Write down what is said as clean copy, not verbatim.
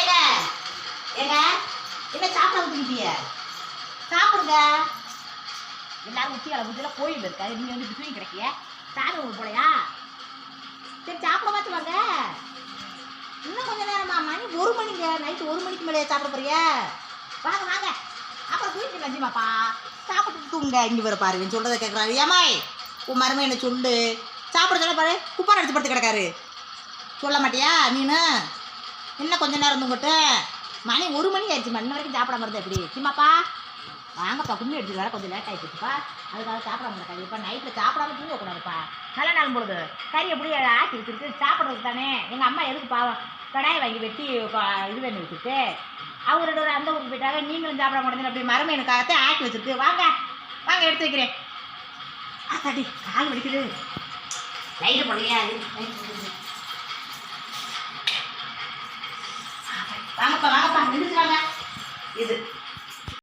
ஏங்க ஏங்க என்ன சாப்பிட ஊற்றிக்கிட்டிய சாப்பிடுங்க. எல்லாரும் உச்சியால புத்தியில் கோயில் இருக்காது, நீங்கள் வந்து தூங்கி கிடைக்கிய சாமி உங்களுக்கு போலையா? சரி சாப்பிட வச்சு வாங்க. இன்னும் கொஞ்சம் நேரமா? மணி 1 மணிங்க, நைட்டு 1 மணிக்கு மேலே சாப்பிட போறிய? வாங்க வாங்க, அப்புறம் தூக்கி நஞ்சுமாப்பா, சாப்பிட்டு தூங்க. இங்கே வர பாரு, என் சொல்கிறத கேட்குறாரு. ஏமாய் உன் மருமை என்ன சொல்லு, சாப்பிட சொல்ல பாரு, குப்பாரை அடிச்சு படுத்து கிடக்காரு. சொல்ல மாட்டியா நீனு? இன்னும் கொஞ்ச நேரம் தூங்கிட்டு மணி 1 மணி ஆயிடுச்சுமா, இன்ன வரைக்கும் சாப்பிடாம இருந்தா எப்படி? சிம்மாப்பா வாங்கப்பா, கும்மி எடுத்துட்டு வர கொஞ்சம் லேட் ஆகிடுச்சுப்பா, அதுக்காக சாப்பிடாம இருக்காது. இப்போ நைட்டில் சாப்பிடாம தூங்கக்கூடாதுப்பா. நல்ல நாள் பொழுது கறி எப்படி ஆக்கி வச்சுருக்கு சாப்பிட்றது தானே. எங்கள் அம்மா எதுக்கு பாவம் கடாயை வாங்கி வெட்டி இது பண்ணி வச்சுட்டு அவங்க 2 பேரும் அந்த ஊருக்கு போயிட்டாங்க. நீங்களும் சாப்பிட மாட்டேங்குது, அப்படி மரமே எனக்காகத்தான் ஆக்கி வச்சுருக்கு. வாங்க வாங்க எடுத்து வைக்கிறேன். ஆத்தாடி கால் வலிக்குது, லைட்டு போடுறியா? வாங்கப்பா வாங்கப்பா, நின்றுச்சு வாங்க.